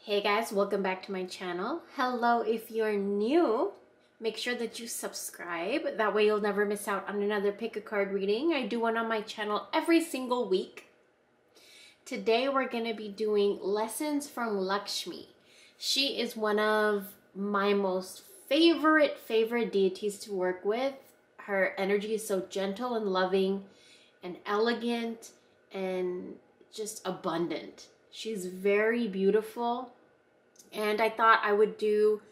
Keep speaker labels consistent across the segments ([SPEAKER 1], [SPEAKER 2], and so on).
[SPEAKER 1] Hey guys, welcome back to my channel. Hello, if you're new, make sure that you subscribe. That way you'll never miss out on another pick a card reading. I do one on my channel every single week. Today we're going to be doing lessons from Lakshmi. She is one of my most favorite deities to work with. Her energy is so gentle and loving and elegant and just abundant. She's very beautiful, and I thought I would do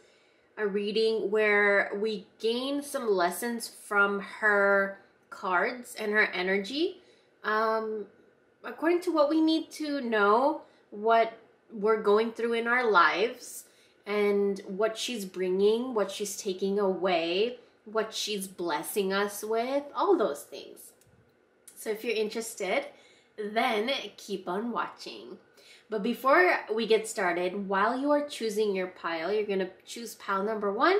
[SPEAKER 1] a reading where we gain some lessons from her cards and her energy, according to what we need to know, what we're going through in our lives, and what she's bringing, what she's taking away, what she's blessing us with, all those things. So if you're interested, then keep on watching. But before we get started, while you are choosing your pile, you're going to choose pile number 1,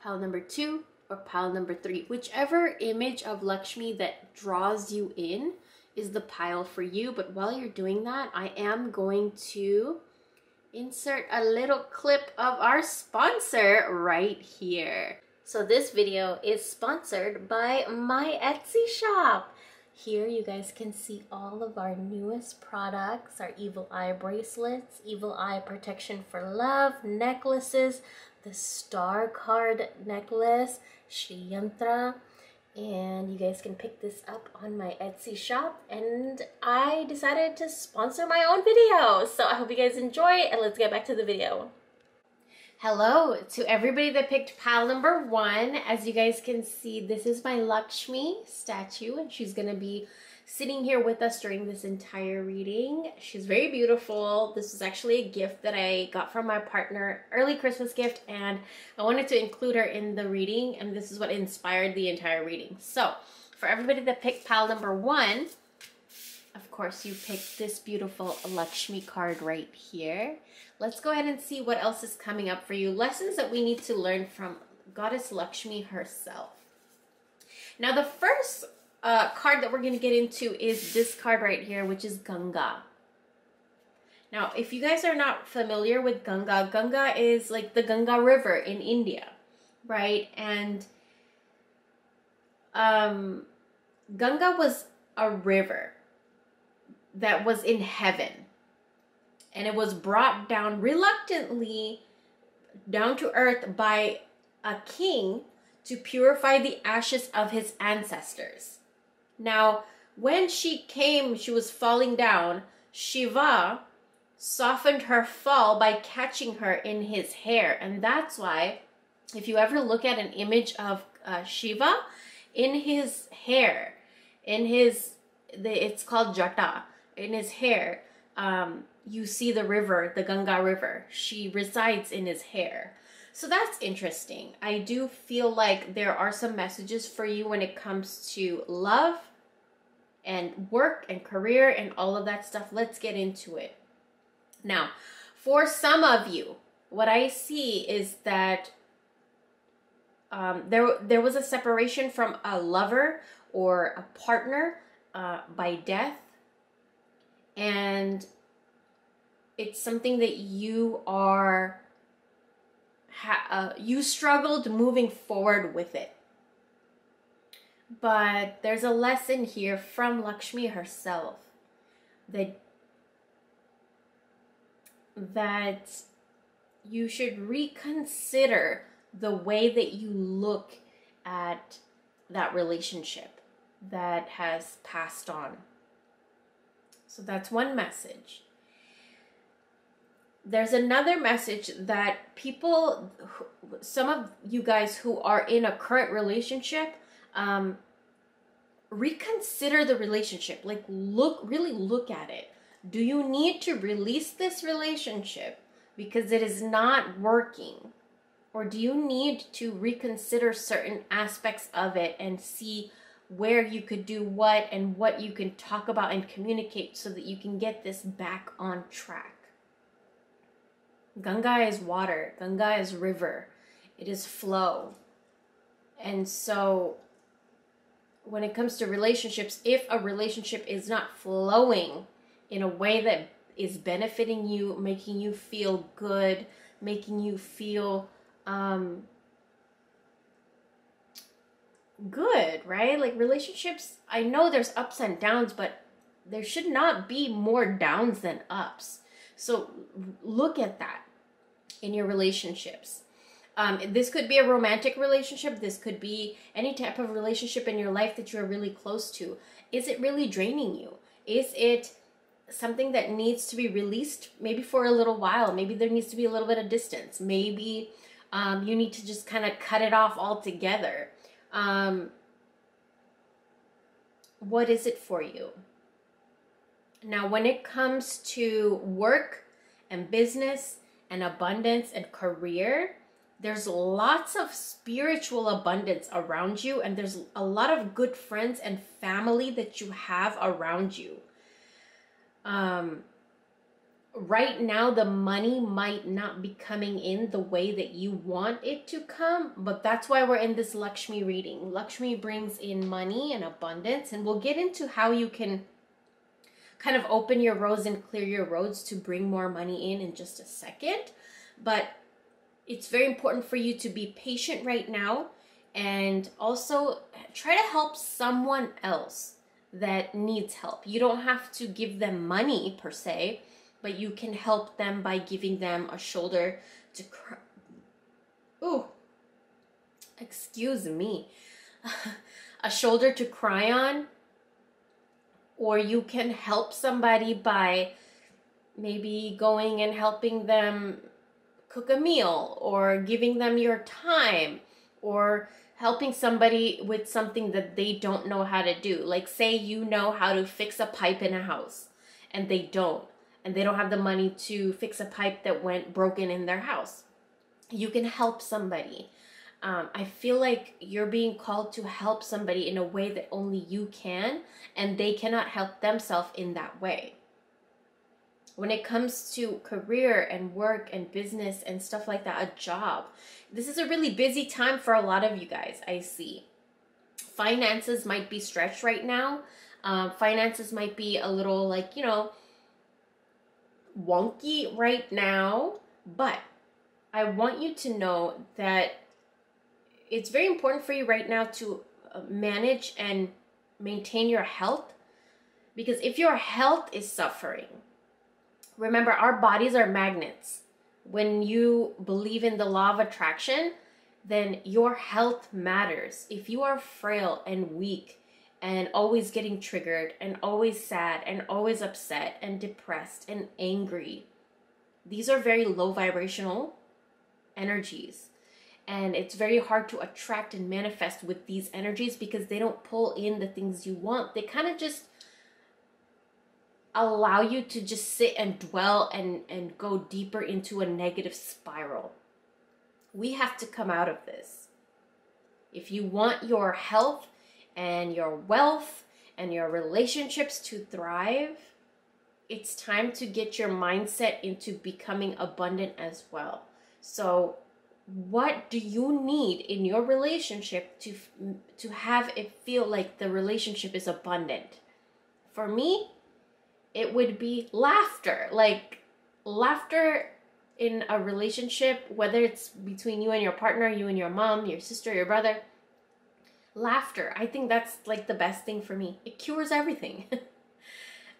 [SPEAKER 1] pile number 2, or pile number 3. Whichever image of Lakshmi that draws you in is the pile for you. But while you're doing that, I am going to insert a little clip of our sponsor right here. So this video is sponsored by my Etsy shop. Here you guys can see all of our newest products, our evil eye bracelets, evil eye protection for love, necklaces, the star card necklace, Shri Yantra, and you guys can pick this up on my Etsy shop. And I decided to sponsor my own video, so I hope you guys enjoy, and let's get back to the video. Hello to everybody that picked pile number 1. As you guys can see, this is my Lakshmi statue, and she's going to be sitting here with us during this entire reading. She's very beautiful. This is actually a gift that I got from my partner, early Christmas gift, and I wanted to include her in the reading, and this is what inspired the entire reading. So, for everybody that picked pile number 1, of course, you picked this beautiful Lakshmi card right here. Let's go ahead and see what else is coming up for you. Lessons that we need to learn from Goddess Lakshmi herself. Now, the first card that we're going to get into is this card right here, which is Ganga. Now, if you guys are not familiar with Ganga, Ganga is like the Ganga River in India, right? And Ganga was a river that was in heaven, and it was brought down reluctantly down to earth by a king to purify the ashes of his ancestors. Now, when she came, she was falling down. Shiva softened her fall by catching her in his hair, and that's why if you ever look at an image of Shiva, in his hair, it's called jata, in his hair, you see the river, the Ganga River. She resides in his hair. So that's interesting. I do feel like there are some messages for you when it comes to love and work and career and all of that stuff. Let's get into it. Now, for some of you, what I see is that there was a separation from a lover or a partner by death. And it's something that you are, you struggled moving forward with it. But there's a lesson here from Lakshmi herself that you should reconsider the way that you look at that relationship that has passed on. So that's one message. There's another message that people, some of you guys who are in a current relationship, reconsider the relationship. Like, really look at it. Do you need to release this relationship because it is not working? Or do you need to reconsider certain aspects of it and see where you could do what and what you can talk about and communicate so that you can get this back on track? Ganga is water. Ganga is river. It is flow. And so when it comes to relationships, if a relationship is not flowing in a way that is benefiting you, making you feel good, making you feel good, right? Like relationships, I know there's ups and downs, but there should not be more downs than ups. So look at that in your relationships. This could be a romantic relationship. This could be any type of relationship in your life that you're really close to. Is it really draining you? Is it something that needs to be released maybe for a little while? Maybe there needs to be a little bit of distance. Maybe you need to just kind of cut it off altogether. What is it for you? Now, when it comes to work and business and abundance and career, there's lots of spiritual abundance around you, and there's a lot of good friends and family that you have around you. Right now, the money might not be coming in the way that you want it to come, but that's why we're in this Lakshmi reading. Lakshmi brings in money and abundance, and we'll get into how you can kind of open your roads and clear your roads to bring more money in just a second. But it's very important for you to be patient right now, and also try to help someone else that needs help. You don't have to give them money per se, but you can help them by giving them a shoulder to cry. Ooh, excuse me. A shoulder to cry on. Or you can help somebody by maybe going and helping them cook a meal, or giving them your time, or helping somebody with something that they don't know how to do. Like say you know how to fix a pipe in a house and they don't have the money to fix a pipe that went broken in their house. You can help somebody. I feel like you're being called to help somebody in a way that only you can, and they cannot help themselves in that way. When it comes to career and work and business and stuff like that, a job, this is a really busy time for a lot of you guys, I see. Finances might be stretched right now. Finances might be a little like, wonky right now, but I want you to know that it's very important for you right now to manage and maintain your health, because if your health is suffering, remember, our bodies are magnets. When you believe in the law of attraction, then your health matters. If you are frail and weak and always getting triggered and always sad and always upset and depressed and angry, these are very low vibrational energies. And it's very hard to attract and manifest with these energies because they don't pull in the things you want. They kind of just allow you to just sit and dwell and go deeper into a negative spiral. We have to come out of this. If you want your health and your wealth and your relationships to thrive, it's time to get your mindset into becoming abundant as well. So what do you need in your relationship to have it feel like the relationship is abundant? For me, it would be laughter. Like laughter in a relationship, whether it's between you and your partner, you and your mom, your sister, your brother. Laughter. I think that's like the best thing for me. It cures everything.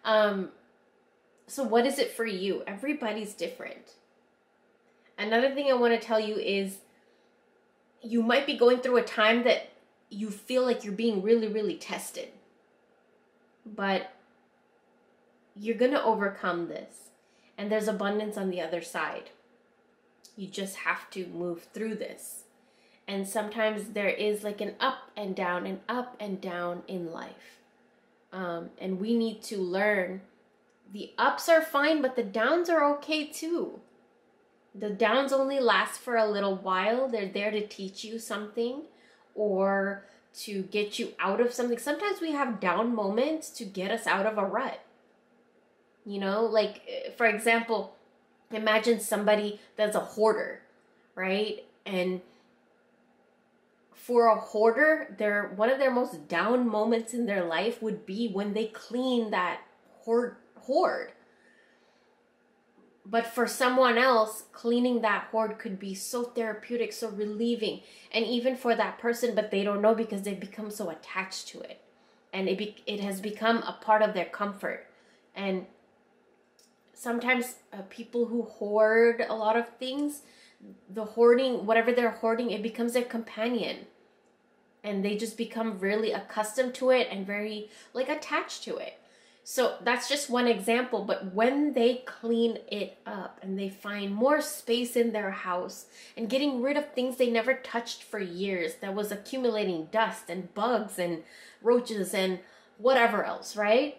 [SPEAKER 1] So what is it for you? Everybody's different. Another thing I want to tell you is you might be going through a time that you feel like you're being really, really tested. But you're going to overcome this. And there's abundance on the other side. You just have to move through this. And sometimes there is like an up and down in life. And we need to learn the ups are fine, but the downs are okay too. The downs only last for a little while. They're there to teach you something or to get you out of something. Sometimes we have down moments to get us out of a rut. Like, for example, imagine somebody that's a hoarder, right? And for a hoarder, one of their most down moments in their life would be when they clean that hoard. But for someone else, cleaning that hoard could be so therapeutic, so relieving. And even for that person, but they don't know because they've become so attached to it. And it has become a part of their comfort. And sometimes people who hoard a lot of things, the hoarding, whatever they're hoarding, it becomes their companion. And they just become really accustomed to it and very like attached to it. So that's just one example, but when they clean it up and they find more space in their house and getting rid of things they never touched for years that was accumulating dust and bugs and roaches and whatever else, right?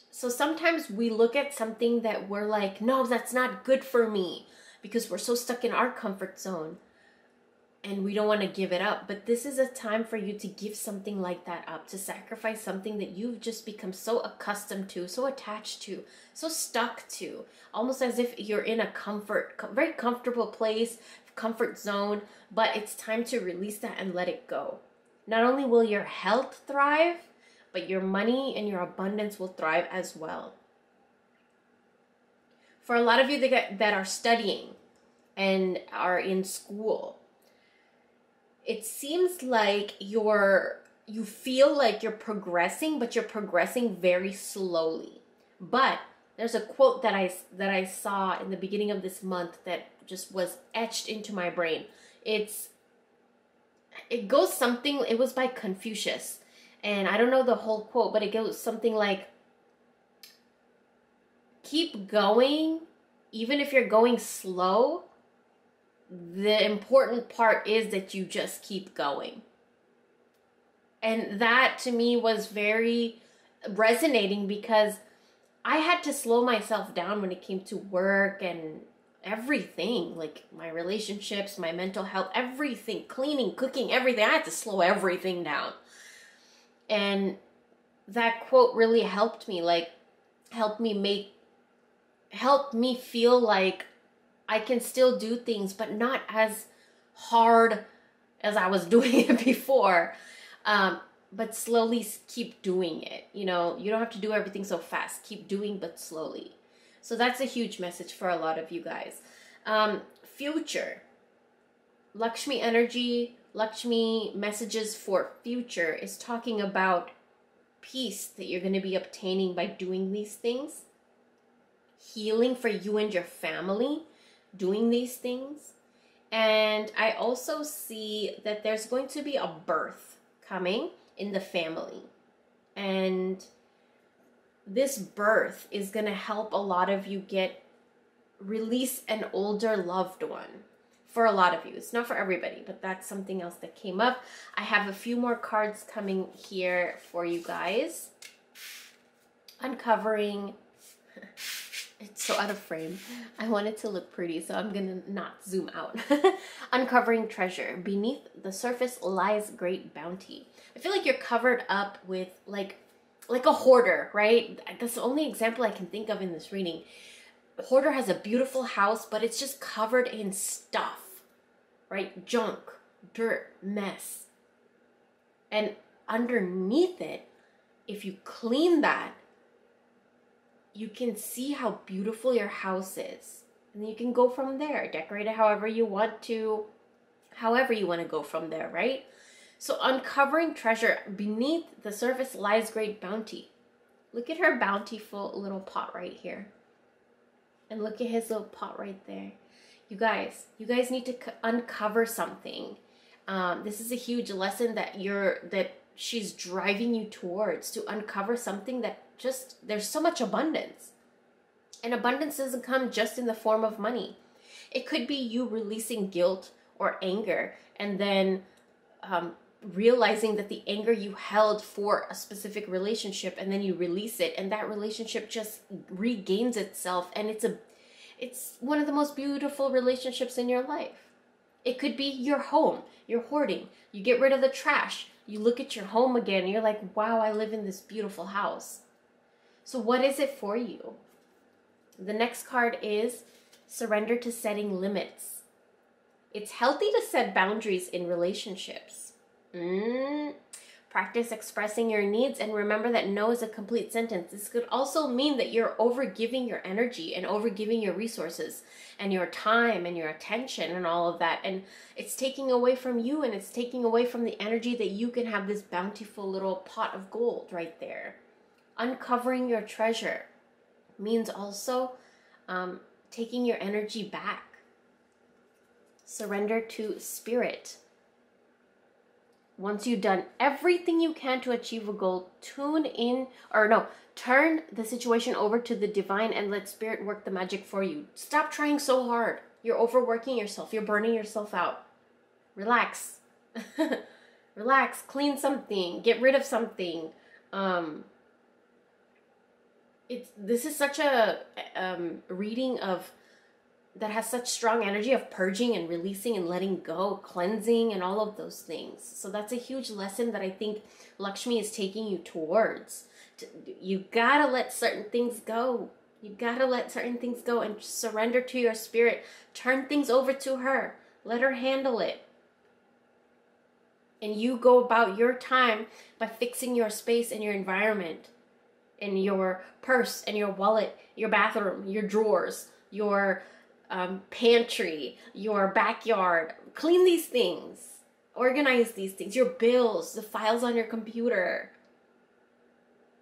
[SPEAKER 1] So sometimes we look at something that we're like, no, that's not good for me, because we're so stuck in our comfort zone. And we don't want to give it up. But this is a time for you to give something like that up, to sacrifice something that you've just become so accustomed to, so attached to, so stuck to, almost as if you're in a very comfortable place, comfort zone, but it's time to release that and let it go. Not only will your health thrive, but your money and your abundance will thrive as well. For a lot of you that are studying and are in school, it seems like you feel like you're progressing, but you're progressing very slowly. But there's a quote that I saw in the beginning of this month that just was etched into my brain. It was by Confucius. And I don't know the whole quote, but it goes something like, keep going, even if you're going slow. The important part is that you just keep going. And that to me was very resonating, because I had to slow myself down when it came to work and everything, like my relationships, my mental health, everything, cleaning, cooking, everything. I had to slow everything down. And that quote really helped me, helped me feel like I can still do things, but not as hard as I was doing it before. But slowly keep doing it. You know, you don't have to do everything so fast. Keep doing, but slowly. So that's a huge message for a lot of you guys. Future. Lakshmi energy, Lakshmi messages for future is talking about peace that you're going to be obtaining by doing these things. Healing for you and your family doing these things. And I also see that there's going to be a birth coming in the family. And this birth is going to help a lot of you release an older loved one. For a lot of you. It's not for everybody, but that's something else that came up. I have a few more cards coming here for you guys. Uncovering. It's so out of frame. I want it to look pretty, so I'm gonna not zoom out. Uncovering treasure. Beneath the surface lies great bounty. I feel like you're covered up with like a hoarder, right? That's the only example I can think of in this reading. The hoarder has a beautiful house, but it's just covered in stuff, right? Junk, dirt, mess. And underneath it, if you clean that, you can see how beautiful your house is. And you can go from there. Decorate it however you want to go from there, right? So uncovering treasure. Beneath the surface lies great bounty. Look at her bountiful little pot right here. And look at his little pot right there. You guys need to uncover something. This is a huge lesson that she's driving you towards, to uncover something that there's so much abundance. And abundance doesn't come just in the form of money. It could be you releasing guilt or anger, and then realizing that the anger you held for a specific relationship, and then you release it, and that relationship just regains itself, and it's one of the most beautiful relationships in your life. It could be your home, you're hoarding, you get rid of the trash, you look at your home again, and you're like, wow, I live in this beautiful house. So what is it for you? The next card is surrender to setting limits. It's healthy to set boundaries in relationships. Practice expressing your needs, and remember that no is a complete sentence. This could also mean that you're overgiving your energy and overgiving your resources and your time and your attention and all of that. And it's taking away from you, and it's taking away from the energy that you can have this bountiful little pot of gold right there. Uncovering your treasure means also taking your energy back. Surrender to spirit. Once you've done everything you can to achieve a goal, turn the situation over to the divine and let spirit work the magic for you. Stop trying so hard. You're overworking yourself. You're burning yourself out. Relax. Relax. Clean something. Get rid of something. This is such a reading that has such strong energy of purging and releasing and letting go, cleansing, and all of those things. So that's a huge lesson that I think Lakshmi is taking you towards. You gotta let certain things go. You gotta let certain things go and surrender to your spirit. Turn things over to her. Let her handle it. And you go about your time by fixing your space and your environment, and your purse and your wallet, your bathroom, your drawers, your pantry, your backyard. Clean these things. Organize these things. Your bills, the files on your computer.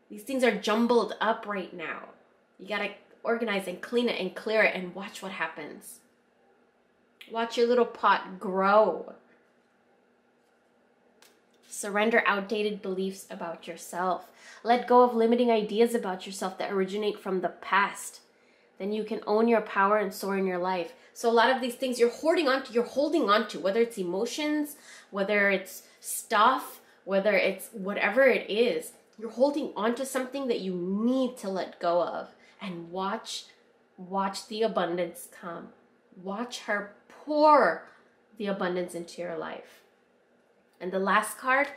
[SPEAKER 1] These things are jumbled up right now. You gotta organize and clean it and clear it and watch what happens. Watch your little pot grow. Surrender outdated beliefs about yourself. Let go of limiting ideas about yourself that originate from the past. Then you can own your power and soar in your life. So a lot of these things you're holding on to, whether it's emotions, whether it's stuff, whether it's whatever it is, you're holding on to something that you need to let go of. And watch the abundance come. Watch her pour the abundance into your life. And the last card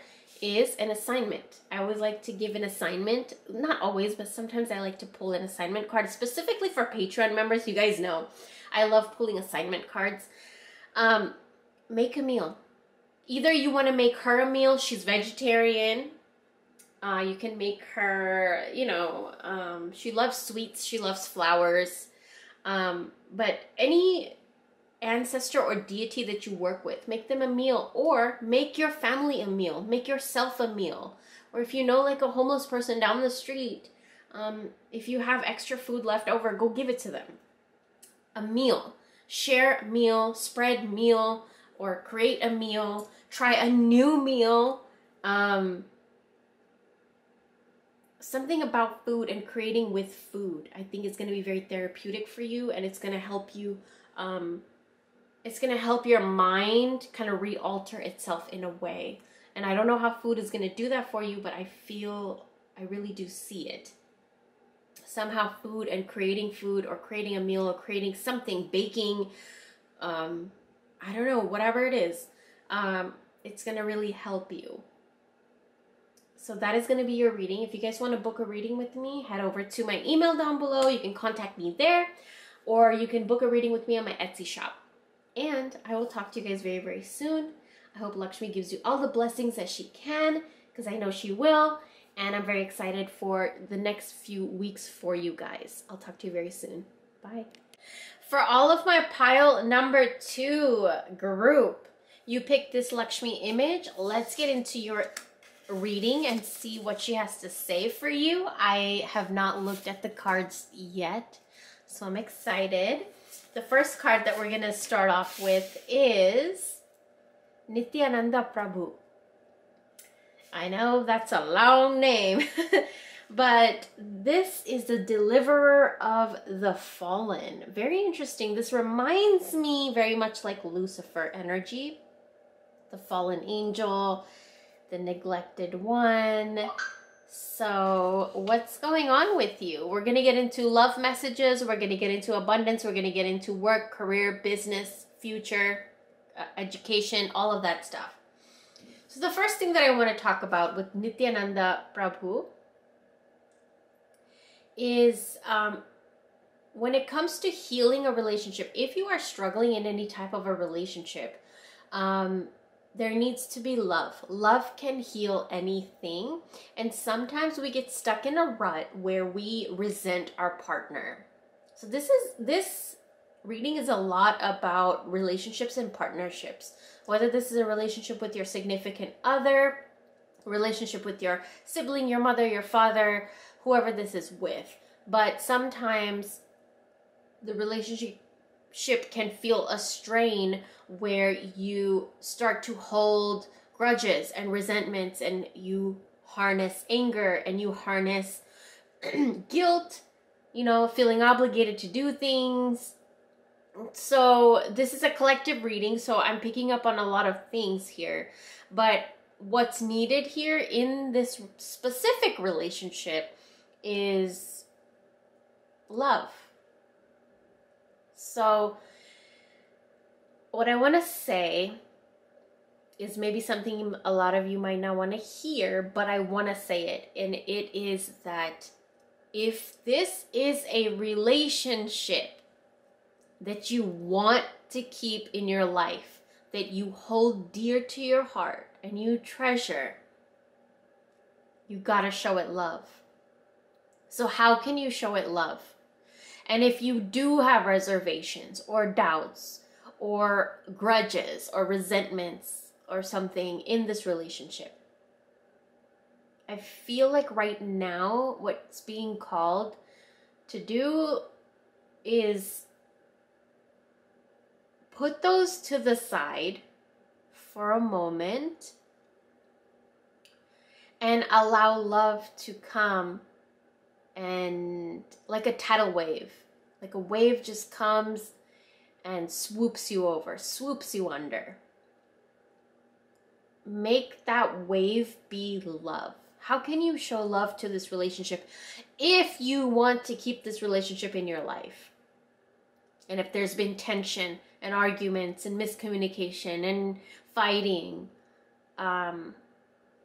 [SPEAKER 1] is an assignment. I always like to give an assignment. Not always, but sometimes I like to pull an assignment card, specifically for Patreon members. You guys know I love pulling assignment cards. Make a meal. Either you want to make her a meal. She's vegetarian. You can make her, she loves sweets. She loves flowers. But any ancestor or deity that you work with, make them a meal, or make your family a meal, make yourself a meal. Or if you know like a homeless person down the street, if you have extra food left over, go give it to them. A meal. Share meal, spread meal, or create a meal. Try a new meal. Something about food and creating with food, I think is going to be very therapeutic for you, and it's going to help you it's going to help your mind kind of re-alter itself in a way. And I don't know how food is going to do that for you, but I really do see it. Somehow food and creating food, or creating a meal, or creating something, baking, I don't know, whatever it is, it's going to really help you. So that is going to be your reading. If you guys want to book a reading with me, head over to my email down below. You can contact me there, or you can book a reading with me on my Etsy shop. And I will talk to you guys very, very soon. I hope Lakshmi gives you all the blessings that she can, because I know she will. And I'm very excited for the next few weeks for you guys. I'll talk to you very soon. Bye. For all of my pile number 2 group, you picked this Lakshmi image. Let's get into your reading and see what she has to say for you. I have not looked at the cards yet, so I'm excited. The first card that we're going to start off with is Nityananda Prabhu. I know that's a long name, but this is the deliverer of the fallen. Very interesting. This reminds me very much like Lucifer energy, the fallen angel, the neglected one. So what's going on with you? We're going to get into love messages. We're going to get into abundance. We're going to get into work, career, business, future, education, all of that stuff. So the first thing that I want to talk about with Nityananda Prabhu is when it comes to healing a relationship, if you are struggling in any type of a relationship, there needs to be love. Love can heal anything. And sometimes we get stuck in a rut where we resent our partner. So this reading is a lot about relationships and partnerships. Whether this is a relationship with your significant other, a relationship with your sibling, your mother, your father, whoever this is with. But sometimes the relationship can feel a strain where you start to hold grudges and resentments, and you harness anger and you harness guilt, you know, feeling obligated to do things. So this is a collective reading, so I'm picking up on a lot of things here. But what's needed here in this specific relationship is love. So what I want to say is maybe something a lot of you might not want to hear, but I want to say it. And it is that if this is a relationship that you want to keep in your life, that you hold dear to your heart and you treasure, you gotta show it love. So how can you show it love? And if you do have reservations or doubts or grudges or resentments or something in this relationship, I feel like right now what's being called to do is put those to the side for a moment and allow love to come, and like a tidal wave, like a wave just comes and swoops you over, swoops you under. Make that wave be love. How can you show love to this relationship if you want to keep this relationship in your life? And if there's been tension and arguments and miscommunication and fighting,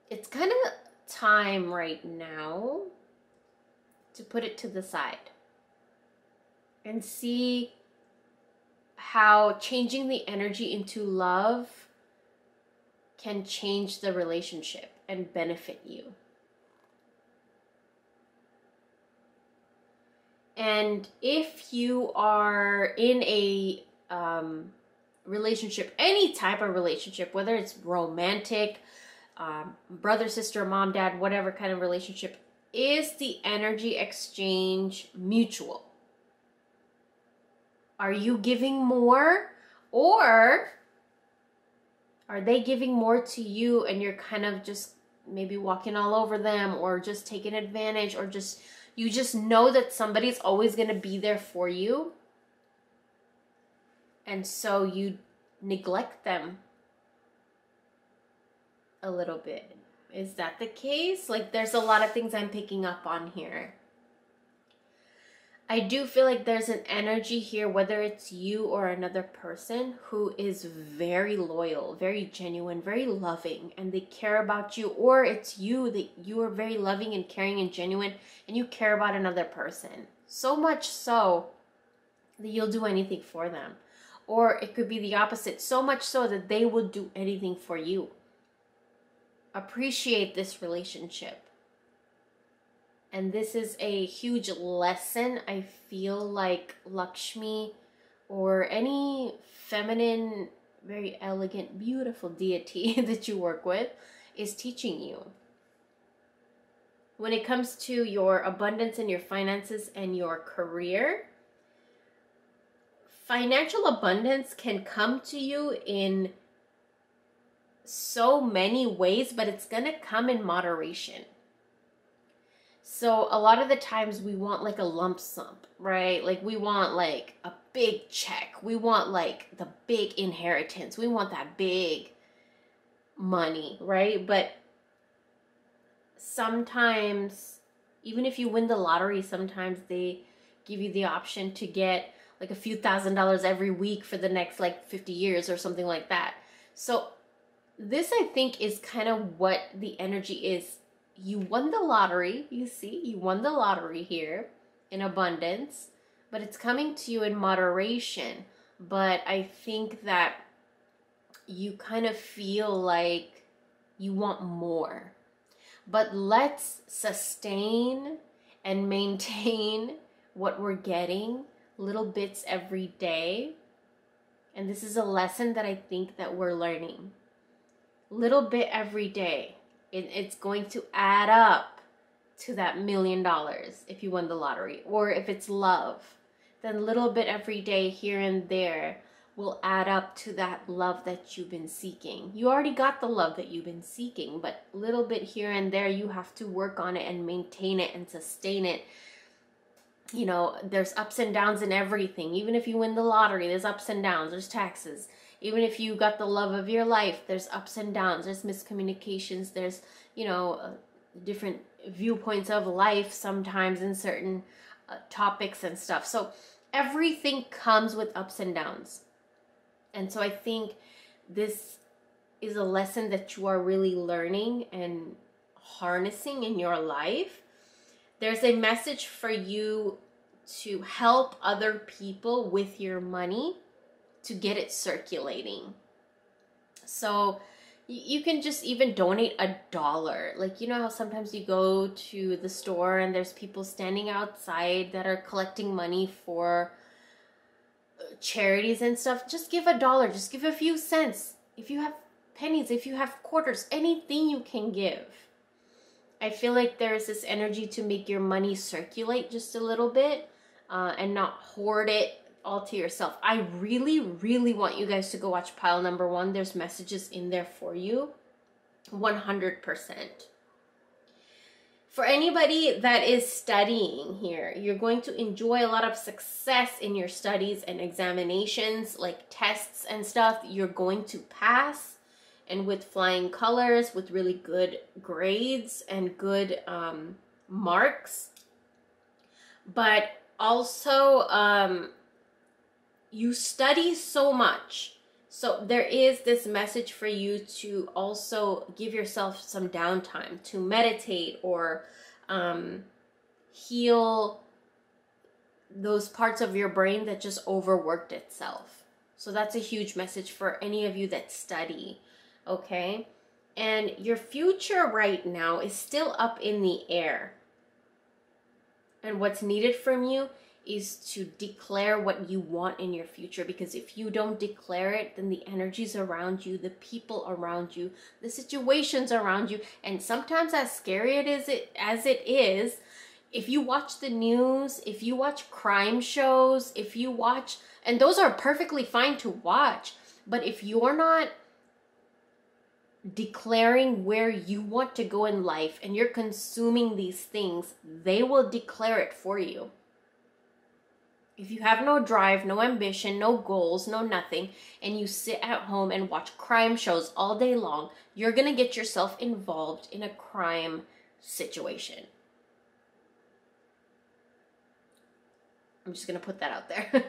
[SPEAKER 1] it's kind of time right now to put it to the side and see how changing the energy into love can change the relationship and benefit you. And if you are in a relationship, any type of relationship, whether it's romantic, brother, sister, mom, dad, whatever kind of relationship, is the energy exchange mutual? Are you giving more, or are they giving more to you and you're kind of just maybe walking all over them, or just taking advantage, or just you just know that somebody's always going to be there for you, and so you neglect them a little bit? Is that the case? Like, there's a lot of things I'm picking up on here. I do feel like there's an energy here, whether it's you or another person, who is very loyal, very genuine, very loving, and they care about you. Or it's you, that you are very loving and caring and genuine, and you care about another person. So much so that you'll do anything for them. Or it could be the opposite, so much so that they will do anything for you. Appreciate this relationship. And this is a huge lesson. I feel like Lakshmi, or any feminine, very elegant, beautiful deity that you work with, is teaching you. When it comes to your abundance and your finances and your career, financial abundance can come to you in so many ways, but it's going to come in moderation. So a lot of the times we want like a lump sum, right? Like we want like a big check. We want like the big inheritance. We want that big money, right? But sometimes, even if you win the lottery, sometimes they give you the option to get like a few $1,000s every week for the next like 50 years or something like that. So this, I think, is kind of what the energy is. You won the lottery, you see, you won the lottery here in abundance, but it's coming to you in moderation. But I think that you kind of feel like you want more. But let's sustain and maintain what we're getting, little bits every day. And this is a lesson that I think that we're learning. Little bit every day. It's going to add up to that $1 million if you won the lottery. Or if it's love, then little bit every day here and there will add up to that love that you've been seeking. You already got the love that you've been seeking, but little bit here and there, you have to work on it and maintain it and sustain it. You know, there's ups and downs in everything. Even if you win the lottery, there's ups and downs, there's taxes. Even if you got the love of your life, there's ups and downs, there's miscommunications, there's, you know, different viewpoints of life sometimes in certain topics and stuff. So everything comes with ups and downs. And so I think this is a lesson that you are really learning and harnessing in your life. There's a message for you to help other people with your money to get it circulating. So you can just even donate $1. Like, you know how sometimes you go to the store and there's people standing outside that are collecting money for charities and stuff. Just give $1, just give a few cents. If you have pennies, if you have quarters, anything you can give. I feel like there's this energy to make your money circulate just a little bit and not hoard it all to yourself. I really, really want you guys to go watch pile number 1. There's messages in there for you. 100%. For anybody that is studying here, you're going to enjoy a lot of success in your studies and examinations, like tests and stuff. You're going to pass, and with flying colors, with really good grades and good marks. But also, you study so much. So there is this message for you to also give yourself some downtime to meditate or heal those parts of your brain that just overworked itself. So that's a huge message for any of you that study, okay? And your future right now is still up in the air. And what's needed from you is to declare what you want in your future, because if you don't declare it, then the energies around you, the people around you, the situations around you, and sometimes as scary as it is, if you watch the news, if you watch crime shows, if you watch, and those are perfectly fine to watch, but if you're not declaring where you want to go in life and you're consuming these things, they will declare it for you. If you have no drive, no ambition, no goals, no nothing, and you sit at home and watch crime shows all day long, you're going to get yourself involved in a crime situation. I'm just going to put that out there.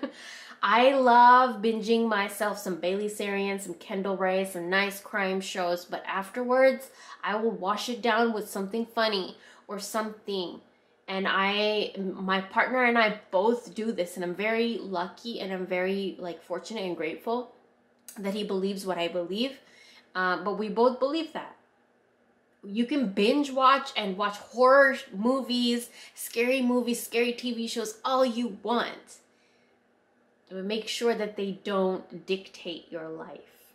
[SPEAKER 1] I love binging myself some Bailey Sarian, some Kendall Ray, some nice crime shows, but afterwards, I will wash it down with something funny or something. And my partner and I both do this, and I'm very lucky and I'm very fortunate and grateful that he believes what I believe. But we both believe that. You can binge watch and watch horror movies, scary TV shows, all you want. But make sure that they don't dictate your life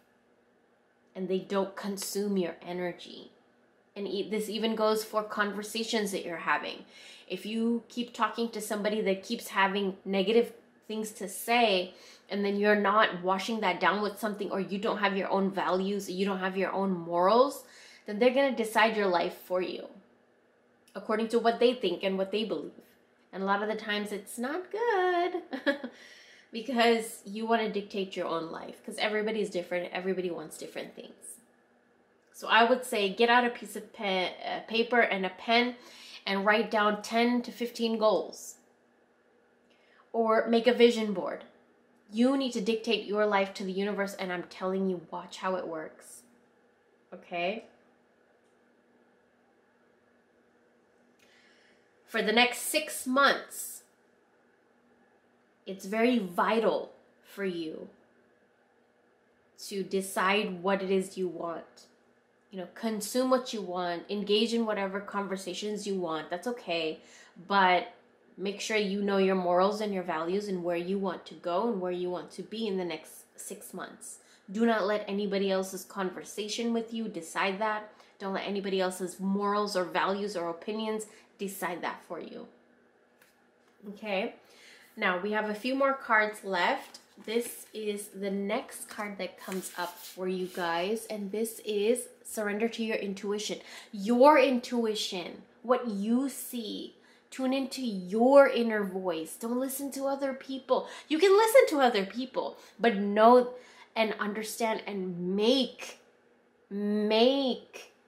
[SPEAKER 1] and they don't consume your energy. And this even goes for conversations that you're having. If you keep talking to somebody that keeps having negative things to say, and then you're not washing that down with something, or you don't have your own values, or you don't have your own morals, then they're going to decide your life for you according to what they think and what they believe. And a lot of the times it's not good because you want to dictate your own life, because everybody's different. Everybody wants different things. So I would say get out a piece of paper and a pen and write down 10 to 15 goals. Or make a vision board. You need to dictate your life to the universe, and I'm telling you, watch how it works. Okay? For the next 6 months, it's very vital for you to decide what it is you want. You know, consume what you want, engage in whatever conversations you want. That's okay. But make sure you know your morals and your values and where you want to go and where you want to be in the next 6 months. Do not let anybody else's conversation with you decide that. Don't let anybody else's morals or values or opinions decide that for you. Okay? Now, we have a few more cards left. This is the next card that comes up for you guys, and this is surrender to your intuition. Your intuition, what you see. Tune into your inner voice. Don't listen to other people. You can listen to other people, but know and understand and make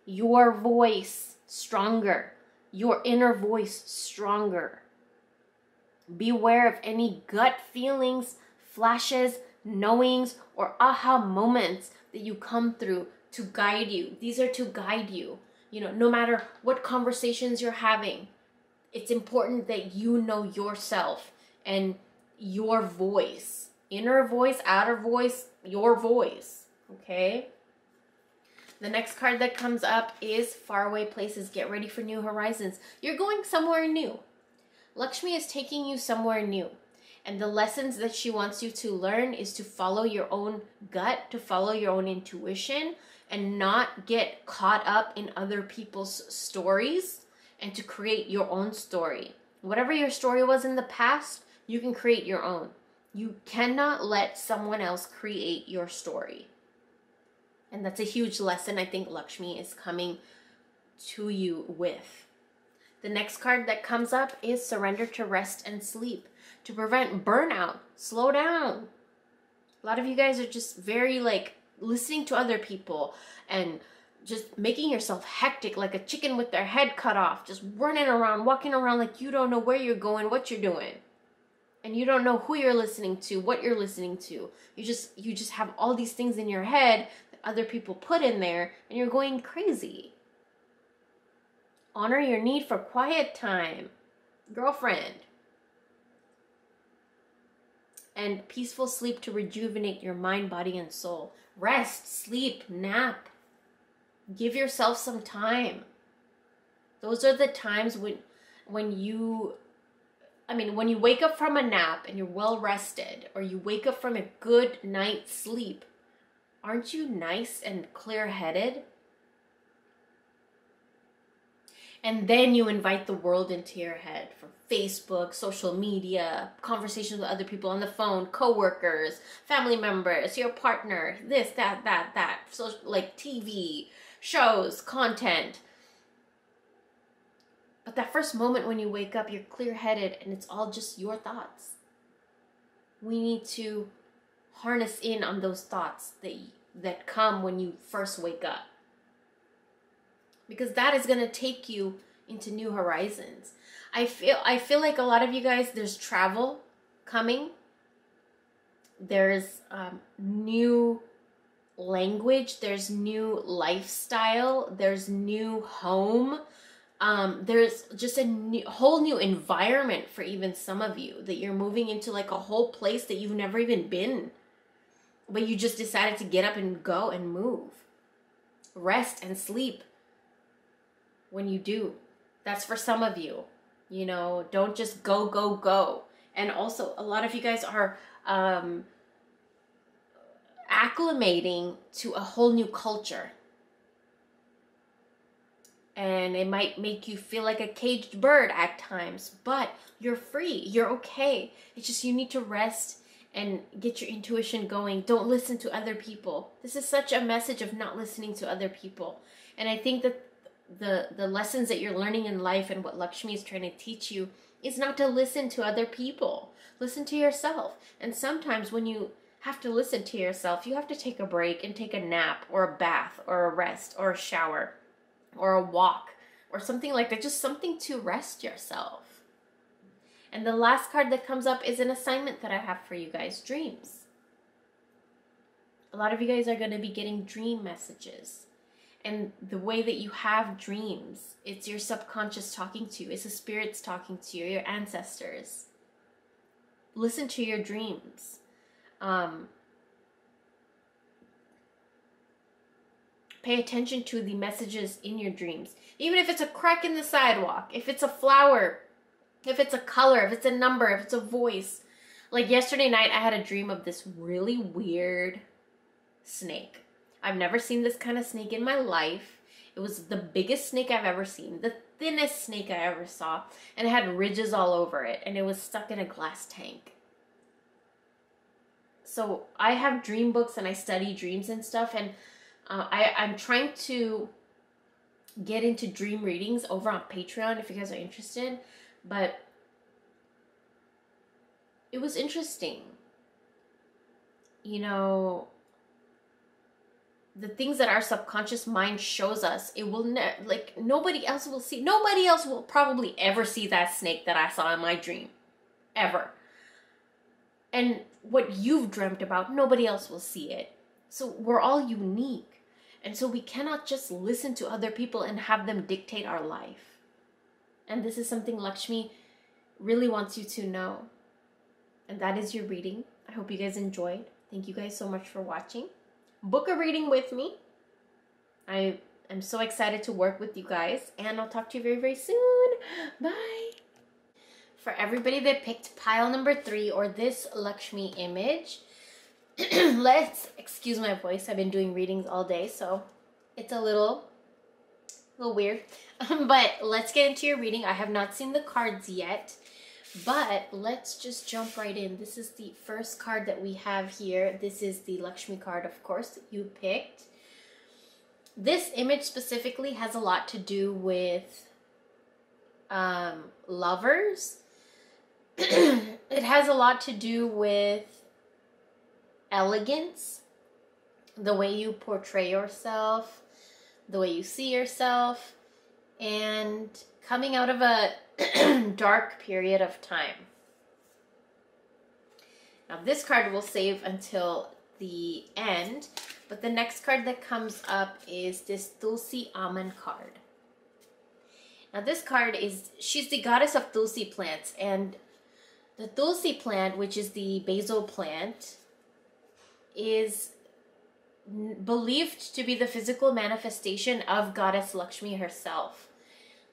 [SPEAKER 1] your voice stronger, your inner voice stronger. Beware of any gut feelings, flashes, knowings, or aha moments that you come through to guide you. These are to guide you. You know, no matter what conversations you're having, it's important that you know yourself and your voice. Inner voice, outer voice, your voice. Okay? The next card that comes up is faraway places. Get ready for new horizons. You're going somewhere new. Lakshmi is taking you somewhere new. And the lessons that she wants you to learn is to follow your own gut, to follow your own intuition, and not get caught up in other people's stories, and to create your own story. Whatever your story was in the past, you can create your own. You cannot let someone else create your story. And that's a huge lesson I think Lakshmi is coming to you with. The next card that comes up is surrender to rest and sleep. To prevent burnout, slow down. A lot of you guys are just very like listening to other people and just making yourself hectic like a chicken with their head cut off, just running around, walking around like you don't know where you're going, what you're doing. And you don't know who you're listening to, what you're listening to. You just have all these things in your head that other people put in there, and you're going crazy. Honor your need for quiet time, girlfriend. And peaceful sleep to rejuvenate your mind, body, and soul. Rest, sleep, nap. Give yourself some time. Those are the times when you wake up from a nap and you're well rested, or you wake up from a good night's sleep, aren't you nice and clear-headed? And then you invite the world into your head from Facebook, social media, conversations with other people on the phone, coworkers, family members, your partner, this, that. So like TV, shows, content. But that first moment when you wake up, you're clear-headed and it's all just your thoughts. We need to harness in on those thoughts that come when you first wake up. Because that is going to take you into new horizons. I feel like a lot of you guys, there's travel coming. There's new language. There's new lifestyle. There's new home. There's just a whole new environment for even some of you, that you're moving into like a whole place that you've never even been. But you just decided to get up and go and move. Rest and sleep when you do. That's for some of you. You know, don't just go. And also, a lot of you guys are acclimating to a whole new culture. And it might make you feel like a caged bird at times, but you're free. You're okay. It's just you need to rest and get your intuition going. Don't listen to other people. This is such a message of not listening to other people. And I think that the lessons that you're learning in life and what Lakshmi is trying to teach you is not to listen to other people. Listen to yourself. And sometimes when you have to listen to yourself, you have to take a break and take a nap or a bath or a rest or a shower or a walk or something like that. Just something to rest yourself. And the last card that comes up is an assignment that I have for you guys. Dreams. A lot of you guys are going to be getting dream messages. And the way that you have dreams, it's your subconscious talking to you. It's the spirits talking to you, your ancestors. Listen to your dreams. Pay attention to the messages in your dreams. Even if it's a crack in the sidewalk, if it's a flower, if it's a color, if it's a number, if it's a voice. Like yesterday night, I had a dream of this really weird snake. I've never seen this kind of snake in my life. It was the biggest snake I've ever seen, the thinnest snake I ever saw, and it had ridges all over it, and it was stuck in a glass tank. So I have dream books and I study dreams and stuff, and I'm trying to get into dream readings over on Patreon if you guys are interested, but it was interesting. You know, the things that our subconscious mind shows us, it will like nobody else will see. Nobody else will probably ever see that snake that I saw in my dream, ever. And what you've dreamt about, nobody else will see it. So we're all unique. And so we cannot just listen to other people and have them dictate our life. And this is something Lakshmi really wants you to know. And that is your reading. I hope you guys enjoyed. Thank you guys so much for watching. Book a reading with me. I am so excited to work with you guys. And I'll talk to you very, very soon. Bye. For everybody that picked pile number 3 or this Lakshmi image, excuse my voice, I've been doing readings all day, so it's a little weird. But let's get into your reading. I have not seen the cards yet, but let's just jump right in. This is the first card that we have here. This is the Lakshmi card, of course, that you picked. This image specifically has a lot to do with lovers. It has a lot to do with elegance, the way you portray yourself, the way you see yourself, and coming out of a dark period of time. Now this card will save until the end, but the next card that comes up is this Tulsi Aman card. Now this card is, she's the goddess of Tulsi plants, and the Tulsi plant, which is the basil plant, is believed to be the physical manifestation of Goddess Lakshmi herself,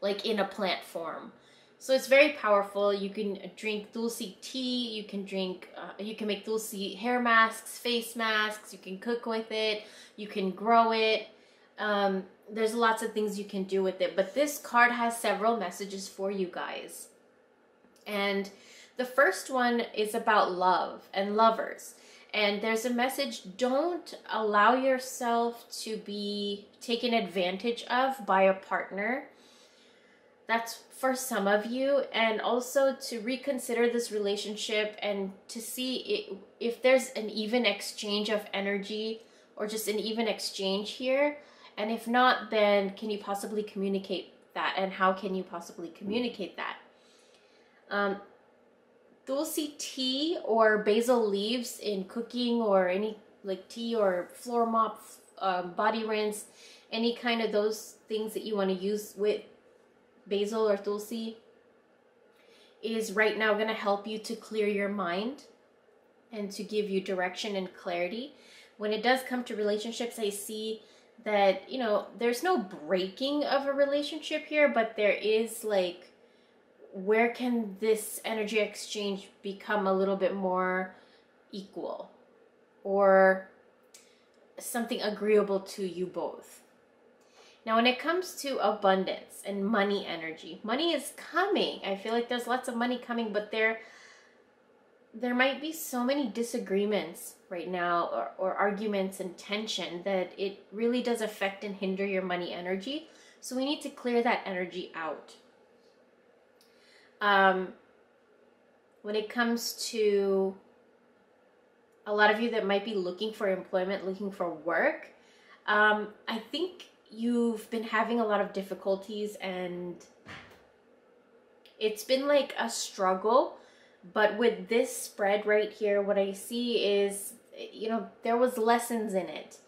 [SPEAKER 1] like in a plant form. So it's very powerful. You can drink Tulsi tea, you can drink, you can make Tulsi hair masks, face masks, you can cook with it, you can grow it. There's lots of things you can do with it, but this card has several messages for you guys. And the first one is about love and lovers. And there's a message: don't allow yourself to be taken advantage of by a partner. That's for some of you. And also to reconsider this relationship and to see if there's an even exchange of energy or just an even exchange here. And if not, then can you possibly communicate that? And how can you possibly communicate that? Tulsi tea or basil leaves in cooking, or any like tea or floor mop, body rinse, any kind of those things that you want to use with basil or tulsi, is right now going to help you to clear your mind and to give you direction and clarity. When it does come to relationships, I see that, you know, there's no breaking of a relationship here, but there is like, where can this energy exchange become a little bit more equal or something agreeable to you both? Now, when it comes to abundance and money energy, money is coming. I feel like there's lots of money coming, but there might be so many disagreements right now, or arguments and tension, that it really does affect and hinder your money energy. So we need to clear that energy out. When it comes to a lot of you that might be looking for employment, looking for work, I think you've been having a lot of difficulties, and it's been like a struggle. But with this spread right here, what I see is, you know, there was lessons in it,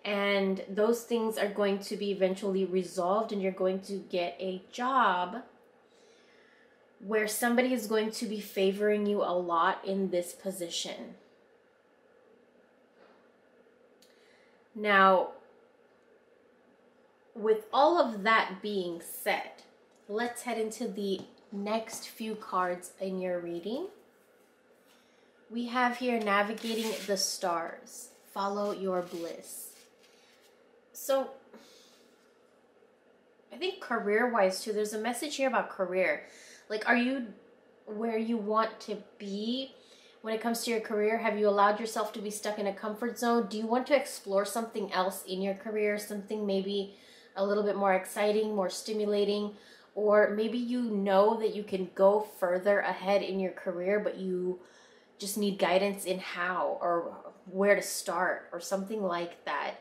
[SPEAKER 1] and those things are going to be eventually resolved, and you're going to get a job where somebody is going to be favoring you a lot in this position. Now, with all of that being said, let's head into the next few cards in your reading. We have here navigating the stars. Follow your bliss. So I think career-wise too, there's a message here about career. Like, are you where you want to be when it comes to your career? Have you allowed yourself to be stuck in a comfort zone? Do you want to explore something else in your career? Something maybe a little bit more exciting, more stimulating, or maybe you know that you can go further ahead in your career, but you just need guidance in how or where to start or something like that.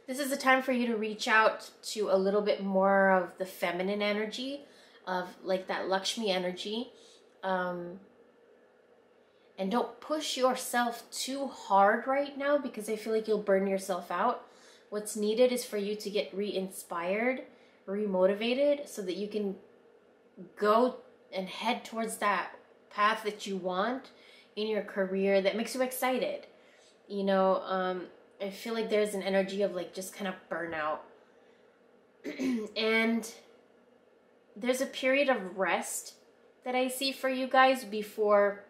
[SPEAKER 1] This is a time for you to reach out to a little bit more of the feminine energy, of like that Lakshmi energy. And don't push yourself too hard right now, because I feel like you'll burn yourself out. What's needed is for you to get re-inspired, re-motivated, so that you can go and head towards that path that you want in your career that makes you excited. You know, I feel like there's an energy of like just kind of burnout. And there's a period of rest that I see for you guys before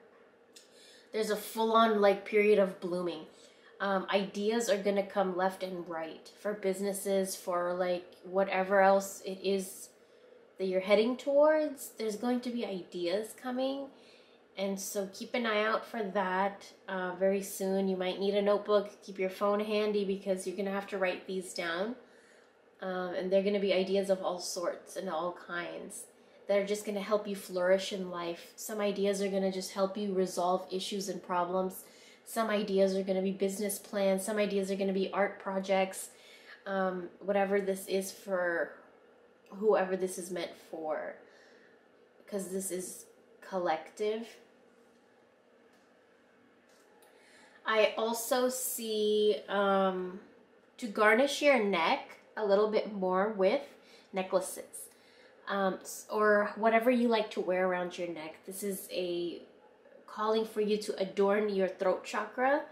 [SPEAKER 1] there's a full-on like period of blooming. Ideas are gonna come left and right for businesses, for like whatever else it is that you're heading towards. There's going to be ideas coming, and so keep an eye out for that. Very soon you might need a notebook. Keep your phone handy, because you're gonna have to write these down, and they're gonna be ideas of all sorts and all kinds that are just gonna help you flourish in life. Some ideas are gonna just help you resolve issues and problems. Some ideas are going to be business plans. Some ideas are going to be art projects. Whatever this is for whoever this is meant for, because this is collective. I also see to garnish your neck a little bit more with necklaces, or whatever you like to wear around your neck. This is a calling for you to adorn your throat chakra,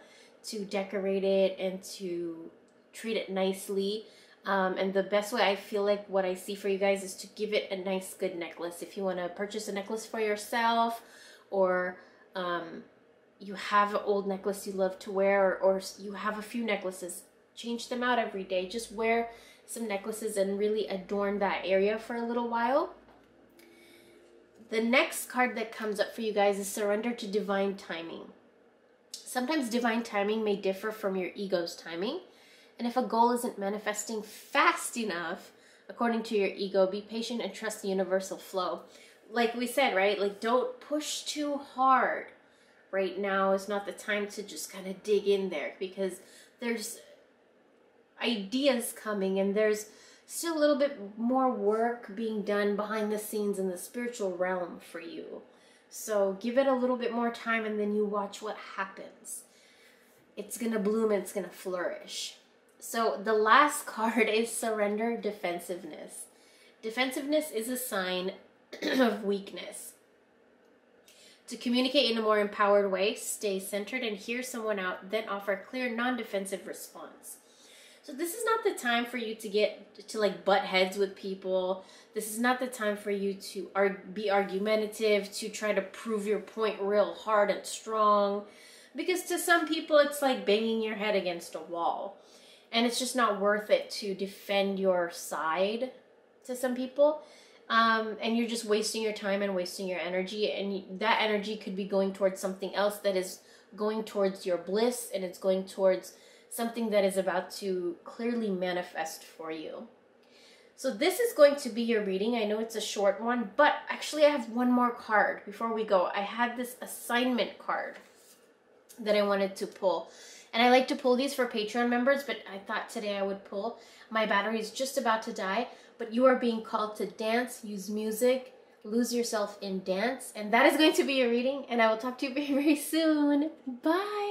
[SPEAKER 1] to decorate it and to treat it nicely. And the best way, I feel like what I see for you guys, is to give it a nice good necklace. If you want to purchase a necklace for yourself, or you have an old necklace you love to wear, or you have a few necklaces, change them out every day. Just wear some necklaces and really adorn that area for a little while. The next card that comes up for you guys is surrender to divine timing. Sometimes divine timing may differ from your ego's timing. And if a goal isn't manifesting fast enough, according to your ego, be patient and trust the universal flow. Like we said, right? Like, don't push too hard. Right now is not the time to just kind of dig in there, because there's ideas coming, and there's still a little bit more work being done behind the scenes in the spiritual realm for you. So give it a little bit more time, and then you watch what happens. It's gonna bloom and it's gonna flourish. So the last card is surrender defensiveness. Defensiveness is a sign of weakness. To communicate in a more empowered way, stay centered and hear someone out, then offer a clear, non-defensive response. So this is not the time for you to get to like butt heads with people. This is not the time for you to be argumentative, to try to prove your point real hard and strong. Because to some people, it's like banging your head against a wall. And it's just not worth it to defend your side to some people. And you're just wasting your time and wasting your energy. And that energy could be going towards something else that is going towards your bliss, and it's going towards something that is about to clearly manifest for you. So this is going to be your reading. I know it's a short one, but actually I have one more card before we go. I had this assignment card that I wanted to pull. And I like to pull these for Patreon members, but I thought today I would pull. My battery is just about to die, but you are being called to dance, use music, lose yourself in dance. And that is going to be your reading, and I will talk to you very, very soon. Bye!